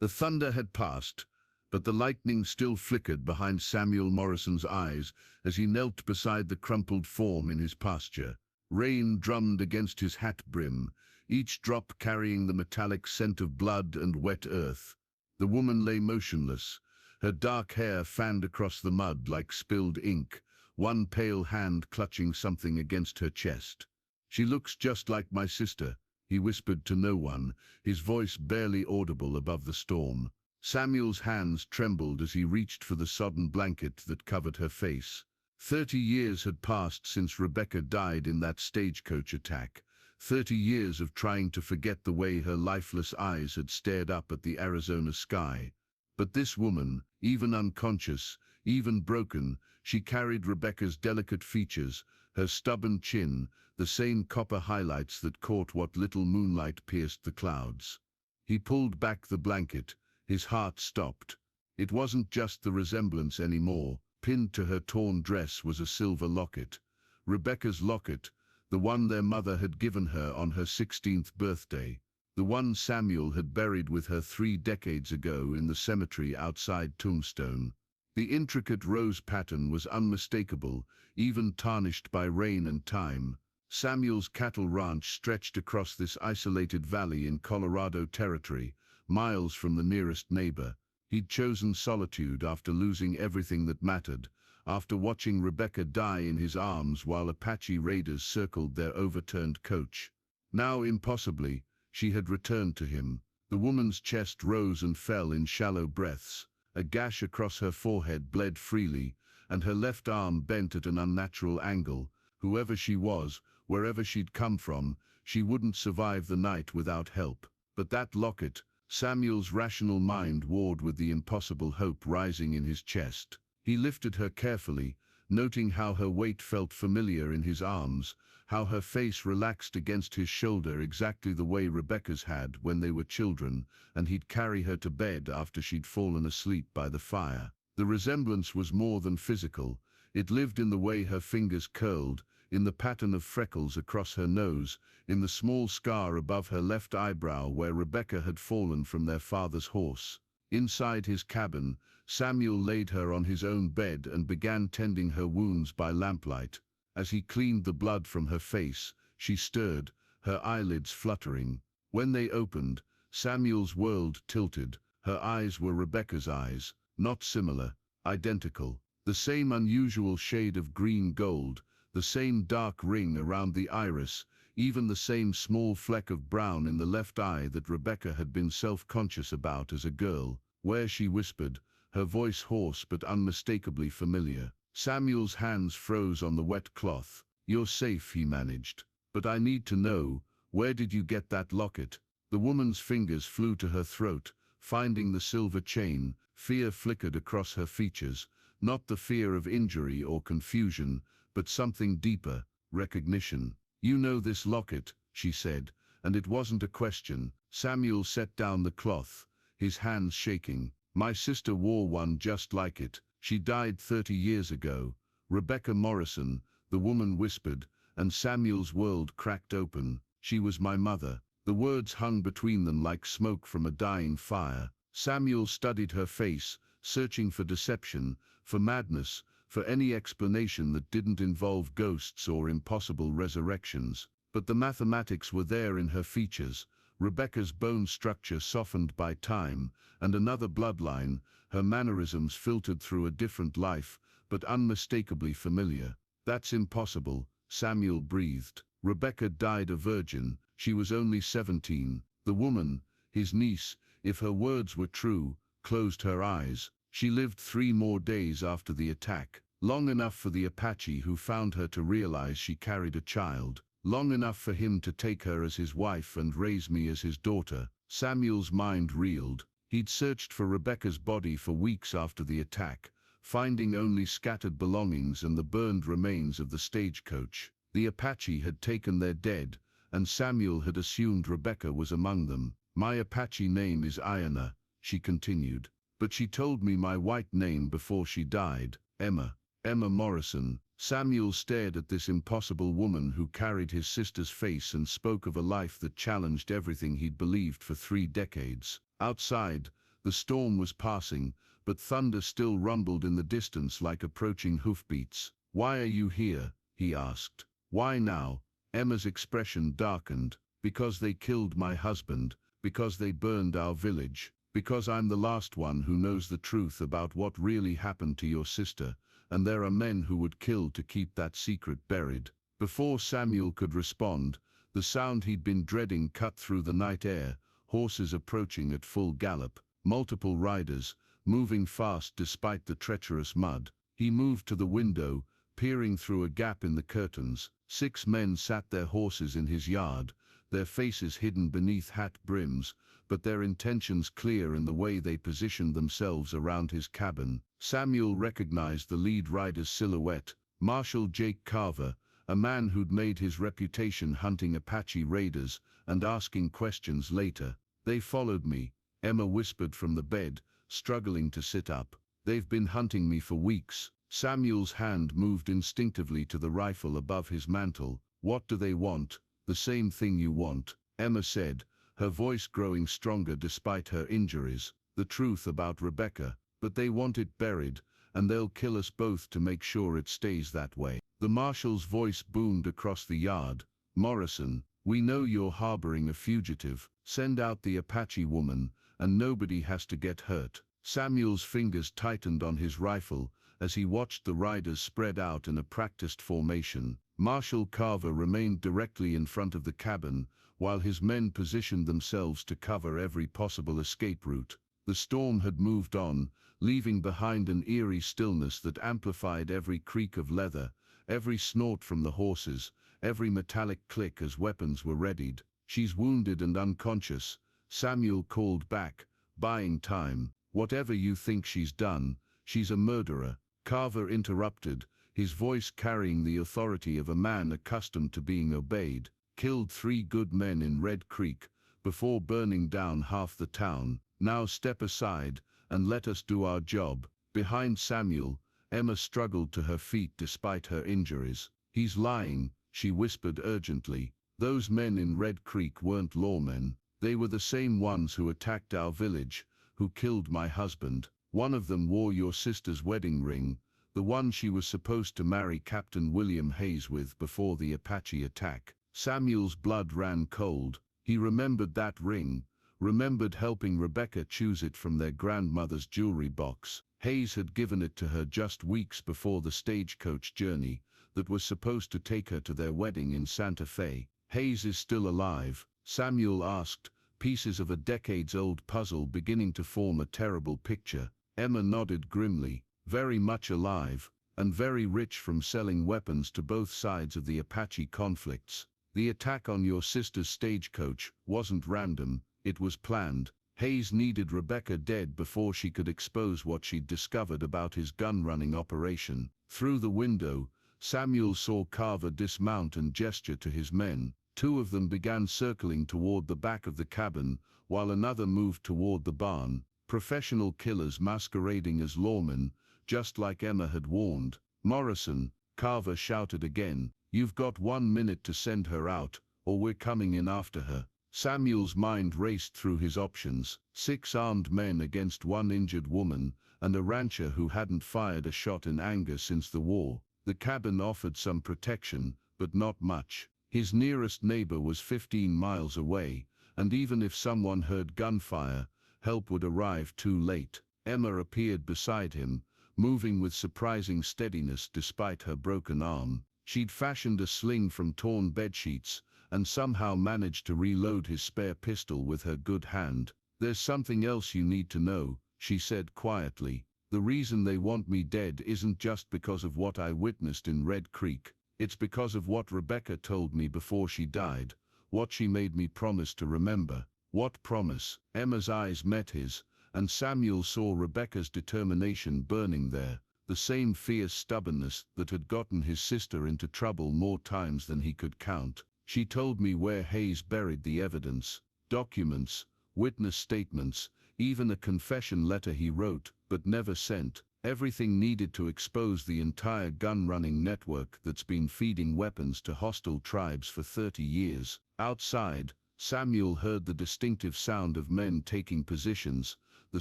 The thunder had passed, but the lightning still flickered behind Samuel Morrison's eyes as he knelt beside the crumpled form in his pasture. Rain drummed against his hat brim, each drop carrying the metallic scent of blood and wet earth. The woman lay motionless, her dark hair fanned across the mud like spilled ink, one pale hand clutching something against her chest. "She looks just like my sister," he whispered to no one, his voice barely audible above the storm. Samuel's hands trembled as he reached for the sodden blanket that covered her face. 30 years had passed since Rebecca died in that stagecoach attack. 30 years of trying to forget the way her lifeless eyes had stared up at the Arizona sky. But this woman, even unconscious, even broken, she carried Rebecca's delicate features, her stubborn chin, the same copper highlights that caught what little moonlight pierced the clouds. He pulled back the blanket. His heart stopped. It wasn't just the resemblance anymore. Pinned to her torn dress was a silver locket. Rebecca's locket, the one their mother had given her on her 16th birthday. The one Samuel had buried with her 3 decades ago in the cemetery outside Tombstone. The intricate rose pattern was unmistakable, even tarnished by rain and time. Samuel's cattle ranch stretched across this isolated valley in Colorado territory, miles from the nearest neighbor. He'd chosen solitude after losing everything that mattered, after watching Rebecca die in his arms while Apache raiders circled their overturned coach. Now, impossibly, she had returned to him. The woman's chest rose and fell in shallow breaths. A gash across her forehead bled freely, and her left arm bent at an unnatural angle. Whoever she was, wherever she'd come from, she wouldn't survive the night without help. But that locket, Samuel's rational mind warred with the impossible hope rising in his chest. He lifted her carefully, noting how her weight felt familiar in his arms, how her face relaxed against his shoulder exactly the way Rebecca's had when they were children, and he'd carry her to bed after she'd fallen asleep by the fire. The resemblance was more than physical. It lived in the way her fingers curled, in the pattern of freckles across her nose, in the small scar above her left eyebrow where Rebecca had fallen from their father's horse. Inside his cabin, Samuel laid her on his own bed and began tending her wounds by lamplight. As he cleaned the blood from her face, she stirred, her eyelids fluttering. When they opened, Samuel's world tilted. Her eyes were Rebecca's eyes, not similar, identical. The same unusual shade of green gold, the same dark ring around the iris, even the same small fleck of brown in the left eye that Rebecca had been self-conscious about as a girl. "Where?" she whispered, her voice hoarse but unmistakably familiar. Samuel's hands froze on the wet cloth. "You're safe," he managed. "But I need to know, where did you get that locket?" The woman's fingers flew to her throat, finding the silver chain. Fear flickered across her features, not the fear of injury or confusion, but something deeper, recognition. "You know this locket," she said, and it wasn't a question. Samuel set down the cloth, his hands shaking. "My sister wore one just like it. She died 30 years ago." "Rebecca Morrison," the woman whispered, and Samuel's world cracked open. "She was my mother." The words hung between them like smoke from a dying fire. Samuel studied her face, searching for deception, for madness, for any explanation that didn't involve ghosts or impossible resurrections. But the mathematics were there in her features, Rebecca's bone structure softened by time, and another bloodline, her mannerisms filtered through a different life, but unmistakably familiar. "That's impossible," Samuel breathed. "Rebecca died a virgin. She was only 17. The woman, his niece, if her words were true, closed her eyes. She lived 3 more days after the attack, long enough for the Apache who found her to realize she carried a child, long enough for him to take her as his wife and raise me as his daughter." Samuel's mind reeled. He'd searched for Rebecca's body for weeks after the attack, finding only scattered belongings and the burned remains of the stagecoach. The Apache had taken their dead, and Samuel had assumed Rebecca was among them. "My Apache name is Iona," she continued. "But she told me my white name before she died, Emma Morrison." Samuel stared at this impossible woman who carried his sister's face and spoke of a life that challenged everything he'd believed for 3 decades. Outside, The storm was passing, but thunder still rumbled in the distance like approaching hoofbeats. "Why are you here?" he asked. "Why now?" Emma's expression darkened. "Because they killed my husband, because they burned our village, because I'm the last one who knows the truth about what really happened to your sister, and there are men who would kill to keep that secret buried." Before Samuel could respond, the sound he'd been dreading cut through the night air, horses approaching at full gallop, multiple riders, moving fast despite the treacherous mud. He moved to the window, peering through a gap in the curtains. 6 men sat their horses in his yard, their faces hidden beneath hat brims, but their intentions clear in the way they positioned themselves around his cabin. Samuel recognized the lead rider's silhouette, Marshal Jake Carver, a man who'd made his reputation hunting Apache raiders and asking questions later. "They followed me," Emma whispered from the bed, struggling to sit up. "They've been hunting me for weeks." Samuel's hand moved instinctively to the rifle above his mantle. "What do they want?" "The same thing you want," Emma said, her voice growing stronger despite her injuries. "The truth about Rebecca. But they want it buried, and they'll kill us both to make sure it stays that way." The marshal's voice boomed across the yard. "Morrison, we know you're harboring a fugitive. Send out the Apache woman, and nobody has to get hurt." Samuel's fingers tightened on his rifle as he watched the riders spread out in a practiced formation. Marshal Carver remained directly in front of the cabin, while his men positioned themselves to cover every possible escape route. The storm had moved on, leaving behind an eerie stillness that amplified every creak of leather, every snort from the horses, every metallic click as weapons were readied. "She's wounded and unconscious," Samuel called back, buying time. "Whatever you think she's done, she's a murderer." Carver interrupted, his voice carrying the authority of a man accustomed to being obeyed. "Killed 3 good men in Red Creek, before burning down half the town. Now step aside, and let us do our job." Behind Samuel, Emma struggled to her feet despite her injuries. "He's lying," she whispered urgently. "Those men in Red Creek weren't lawmen. They were the same ones who attacked our village, who killed my husband. One of them wore your sister's wedding ring, the one she was supposed to marry Captain William Hayes with before the Apache attack." Samuel's blood ran cold. He remembered that ring, remembered helping Rebecca choose it from their grandmother's jewelry box. Hayes had given it to her just weeks before the stagecoach journey that was supposed to take her to their wedding in Santa Fe. "Hayes is still alive?" Samuel asked, pieces of a decades-old puzzle beginning to form a terrible picture. Emma nodded grimly. "Very much alive, and very rich from selling weapons to both sides of the Apache conflicts. The attack on your sister's stagecoach wasn't random, it was planned. Hayes needed Rebecca dead before she could expose what she'd discovered about his gun-running operation." Through the window, Samuel saw Carver dismount and gesture to his men. 2 of them began circling toward the back of the cabin, while another moved toward the barn. Professional killers masquerading as lawmen, just like Emma had warned. "Morrison," Carver shouted again, "you've got 1 minute to send her out, or we're coming in after her." Samuel's mind raced through his options. 6 armed men against 1 injured woman, and a rancher who hadn't fired a shot in anger since the war. The cabin offered some protection, but not much. His nearest neighbor was 15 miles away, and even if someone heard gunfire, help would arrive too late. Emma appeared beside him, moving with surprising steadiness despite her broken arm. She'd fashioned a sling from torn bedsheets, and somehow managed to reload his spare pistol with her good hand. "There's something else you need to know," she said quietly. "The reason they want me dead isn't just because of what I witnessed in Red Creek. It's because of what Rebecca told me before she died, what she made me promise to remember." "What promise?" Emma's eyes met his, and Samuel saw Rebecca's determination burning there, the same fierce stubbornness that had gotten his sister into trouble more times than he could count. "She told me where Hayes buried the evidence, documents, witness statements, even a confession letter he wrote, but never sent. Everything needed to expose the entire gun-running network that's been feeding weapons to hostile tribes for 30 years. Outside, Samuel heard the distinctive sound of men taking positions, the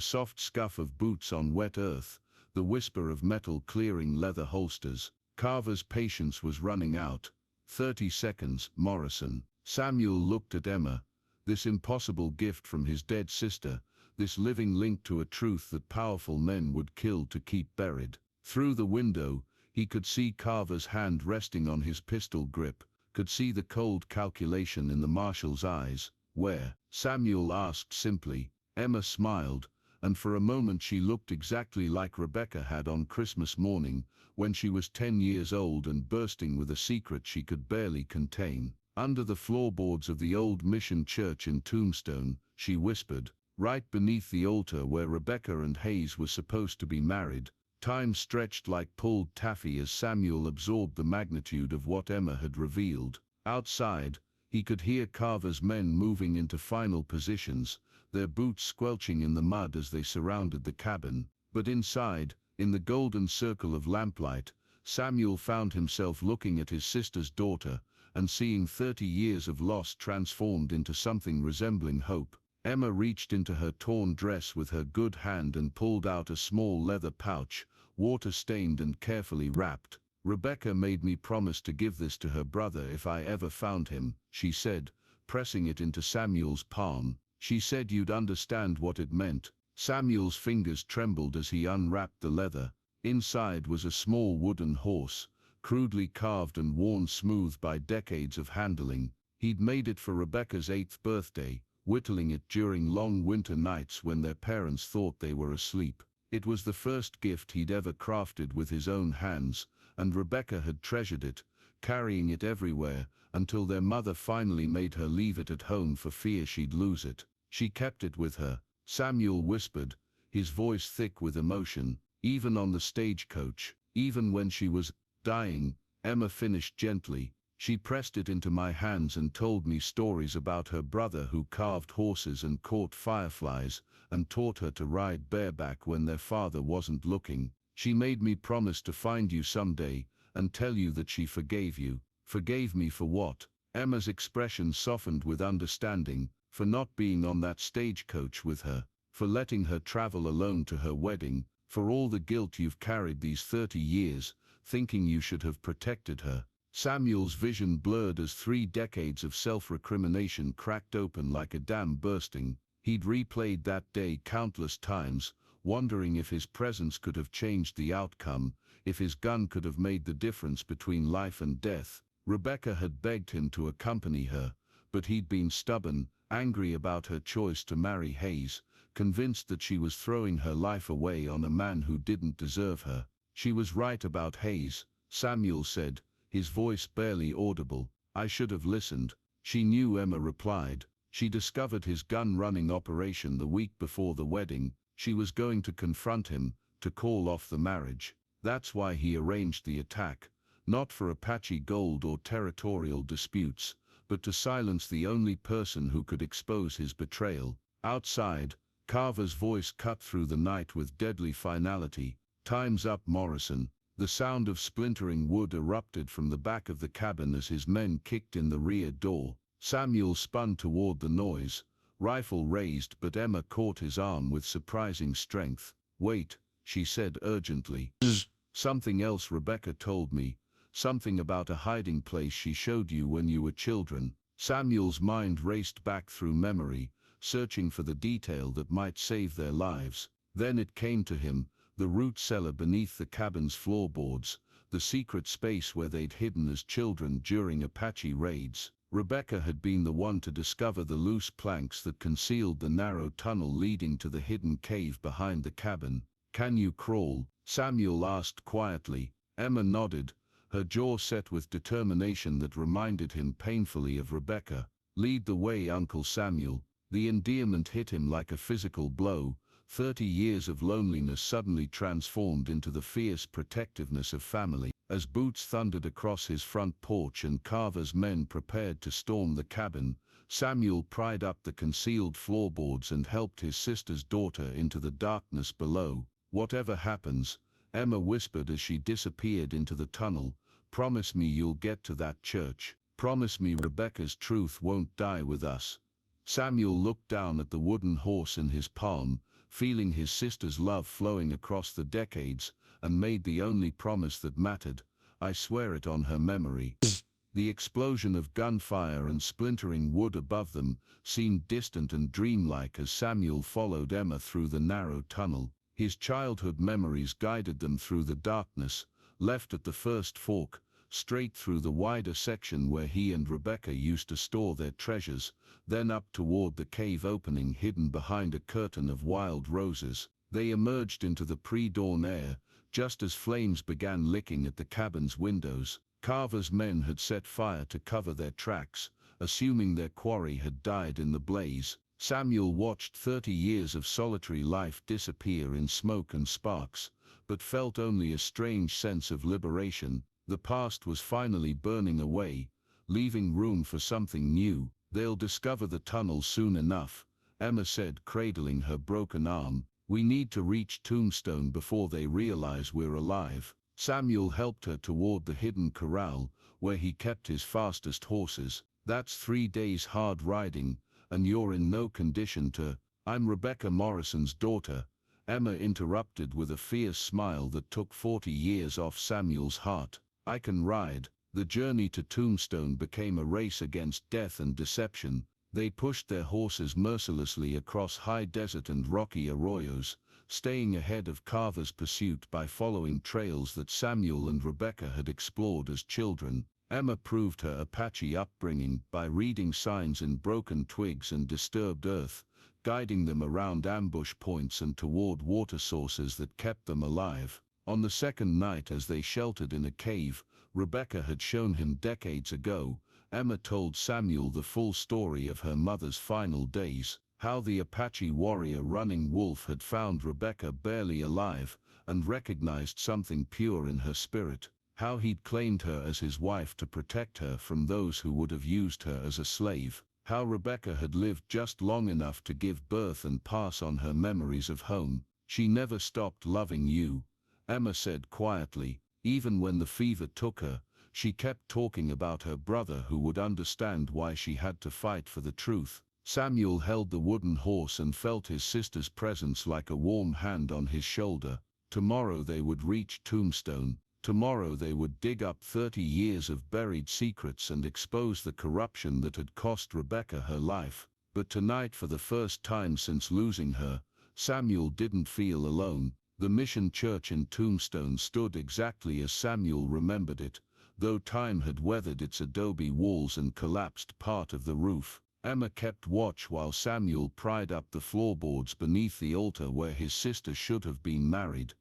soft scuff of boots on wet earth, the whisper of metal clearing leather holsters. Carver's patience was running out. 30 seconds, Morrison. Samuel looked at Emma. This impossible gift from his dead sister, this living link to a truth that powerful men would kill to keep buried. Through the window, he could see Carver's hand resting on his pistol grip, could see the cold calculation in the marshal's eyes. Where? Samuel asked simply. Emma smiled, and for a moment she looked exactly like Rebecca had on Christmas morning, when she was 10 years old and bursting with a secret she could barely contain. Under the floorboards of the old mission church in Tombstone, she whispered, right beneath the altar where Rebecca and Hayes were supposed to be married. Time stretched like pulled taffy as Samuel absorbed the magnitude of what Emma had revealed. Outside, he could hear Carver's men moving into final positions, their boots squelching in the mud as they surrounded the cabin. But inside, in the golden circle of lamplight, Samuel found himself looking at his sister's daughter, and seeing 30 years of loss transformed into something resembling hope. Emma reached into her torn dress with her good hand and pulled out a small leather pouch, water-stained and carefully wrapped. Rebecca made me promise to give this to her brother if I ever found him, she said, pressing it into Samuel's palm. She said you'd understand what it meant. Samuel's fingers trembled as he unwrapped the leather. Inside was a small wooden horse, crudely carved and worn smooth by decades of handling. He'd made it for Rebecca's 8th birthday, whittling it during long winter nights when their parents thought they were asleep. It was the first gift he'd ever crafted with his own hands, and Rebecca had treasured it, carrying it everywhere, until their mother finally made her leave it at home for fear she'd lose it. She kept it with her, Samuel whispered, his voice thick with emotion. Even on the stagecoach, even when she was dying, Emma finished gently. She pressed it into my hands and told me stories about her brother who carved horses and caught fireflies, and taught her to ride bareback when their father wasn't looking. She made me promise to find you someday, and tell you that she forgave you. Forgave me for what? Emma's expression softened with understanding. For not being on that stagecoach with her, for letting her travel alone to her wedding, for all the guilt you've carried these 30 years, thinking you should have protected her. Samuel's vision blurred as 3 decades of self-recrimination cracked open like a dam bursting. He'd replayed that day countless times, wondering if his presence could have changed the outcome, if his gun could have made the difference between life and death. Rebecca had begged him to accompany her, but he'd been stubborn, angry about her choice to marry Hayes, convinced that she was throwing her life away on a man who didn't deserve her. She was right about Hayes, Samuel said, his voice barely audible. I should have listened. She knew, Emma replied. She discovered his gun-running operation the week before the wedding. She was going to confront him, to call off the marriage. That's why he arranged the attack, not for Apache gold or territorial disputes, but to silence the only person who could expose his betrayal. Outside, Carver's voice cut through the night with deadly finality. Time's up, Morrison. The sound of splintering wood erupted from the back of the cabin as his men kicked in the rear door. Samuel spun toward the noise, rifle raised, but Emma caught his arm with surprising strength. Wait, she said urgently. Something else Rebecca told me. Something about a hiding place she showed you when you were children. Samuel's mind raced back through memory, searching for the detail that might save their lives. Then it came to him, the root cellar beneath the cabin's floorboards, the secret space where they'd hidden as children during Apache raids. Rebecca had been the one to discover the loose planks that concealed the narrow tunnel leading to the hidden cave behind the cabin. Can you crawl? Samuel asked quietly. Emma nodded, her jaw set with determination that reminded him painfully of Rebecca. Lead the way, Uncle Samuel. The endearment hit him like a physical blow. 30 years of loneliness suddenly transformed into the fierce protectiveness of family. As boots thundered across his front porch and Carver's men prepared to storm the cabin, Samuel pried up the concealed floorboards and helped his sister's daughter into the darkness below. Whatever happens, Emma whispered as she disappeared into the tunnel, promise me you'll get to that church. Promise me Rebecca's truth won't die with us. Samuel looked down at the wooden horse in his palm, feeling his sister's love flowing across the decades, and made the only promise that mattered: "I swear it on her memory." The explosion of gunfire and splintering wood above them seemed distant and dreamlike as Samuel followed Emma through the narrow tunnel. His childhood memories guided them through the darkness, left at the first fork, straight through the wider section where he and Rebecca used to store their treasures, then up toward the cave opening hidden behind a curtain of wild roses. They emerged into the pre-dawn air, just as flames began licking at the cabin's windows. Carver's men had set fire to cover their tracks, assuming their quarry had died in the blaze. Samuel watched 30 years of solitary life disappear in smoke and sparks, but felt only a strange sense of liberation. The past was finally burning away, leaving room for something new. "They'll discover the tunnel soon enough," Emma said, cradling her broken arm. "We need to reach Tombstone before they realize we're alive." Samuel helped her toward the hidden corral, where he kept his fastest horses. "That's 3 days hard riding, and you're in no condition to—" "I'm Rebecca Morrison's daughter," Emma interrupted with a fierce smile that took 40 years off Samuel's heart. "I can ride." The journey to Tombstone became a race against death and deception. They pushed their horses mercilessly across high desert and rocky arroyos, staying ahead of Carver's pursuit by following trails that Samuel and Rebecca had explored as children. Emma proved her Apache upbringing by reading signs in broken twigs and disturbed earth, guiding them around ambush points and toward water sources that kept them alive. On the second night, as they sheltered in a cave Rebecca had shown him decades ago, Emma told Samuel the full story of her mother's final days. How the Apache warrior Running Wolf had found Rebecca barely alive and recognized something pure in her spirit. How he'd claimed her as his wife to protect her from those who would have used her as a slave. How Rebecca had lived just long enough to give birth and pass on her memories of home. "She never stopped loving you," Emma said quietly. "Even when the fever took her, she kept talking about her brother who would understand why she had to fight for the truth." Samuel held the wooden horse and felt his sister's presence like a warm hand on his shoulder. Tomorrow they would reach Tombstone. Tomorrow they would dig up 30 years of buried secrets and expose the corruption that had cost Rebecca her life. But tonight, for the first time since losing her, Samuel didn't feel alone. The mission church in Tombstone stood exactly as Samuel remembered it, though time had weathered its adobe walls and collapsed part of the roof. Emma kept watch while Samuel pried up the floorboards beneath the altar where his sister should have been married.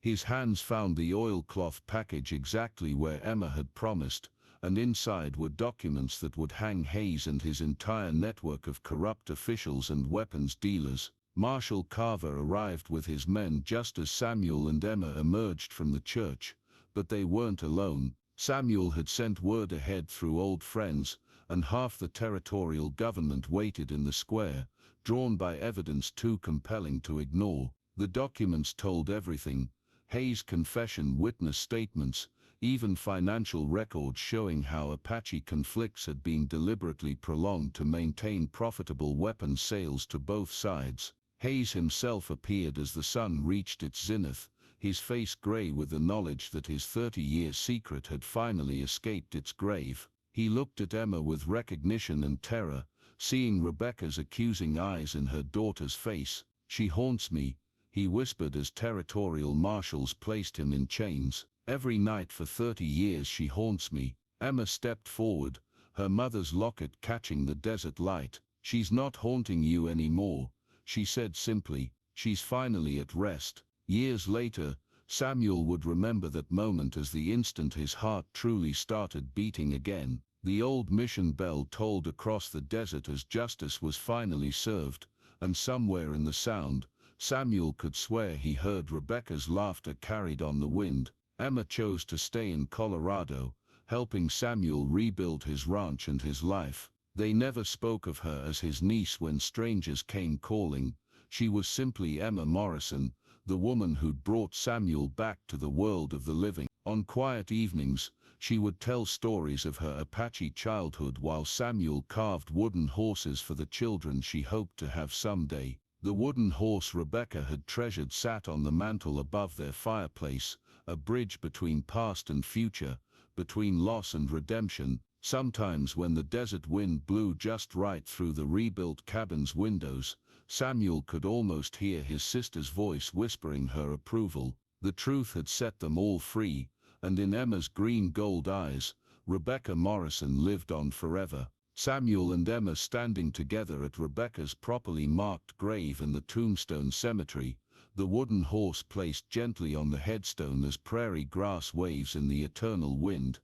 His hands found the oilcloth package exactly where Emma had promised, and inside were documents that would hang Hayes and his entire network of corrupt officials and weapons dealers. Marshal Carver arrived with his men just as Samuel and Emma emerged from the church, but they weren't alone. Samuel had sent word ahead through old friends, and half the territorial government waited in the square, drawn by evidence too compelling to ignore. The documents told everything: Hayes' confession, witness statements, even financial records showing how Apache conflicts had been deliberately prolonged to maintain profitable weapons sales to both sides. Hayes himself appeared as the sun reached its zenith, his face gray with the knowledge that his 30-year secret had finally escaped its grave. He looked at Emma with recognition and terror, seeing Rebecca's accusing eyes in her daughter's face. "She haunts me," he whispered as territorial marshals placed him in chains. "Every night for 30 years she haunts me." Emma stepped forward, her mother's locket catching the desert light. "She's not haunting you anymore," she said simply. "She's finally at rest." Years later, Samuel would remember that moment as the instant his heart truly started beating again. The old mission bell tolled across the desert as justice was finally served, and somewhere in the sound, Samuel could swear he heard Rebecca's laughter carried on the wind. Emma chose to stay in Colorado, helping Samuel rebuild his ranch and his life. They never spoke of her as his niece when strangers came calling. She was simply Emma Morrison, the woman who'd brought Samuel back to the world of the living. On quiet evenings, she would tell stories of her Apache childhood while Samuel carved wooden horses for the children she hoped to have someday. The wooden horse Rebecca had treasured sat on the mantel above their fireplace, a bridge between past and future, between loss and redemption. Sometimes when the desert wind blew just right through the rebuilt cabin's windows, Samuel could almost hear his sister's voice whispering her approval. The truth had set them all free, and in Emma's green gold eyes, Rebecca Morrison lived on forever. Samuel and Emma standing together at Rebecca's properly marked grave in the Tombstone cemetery, the wooden horse placed gently on the headstone as prairie grass waves in the eternal wind.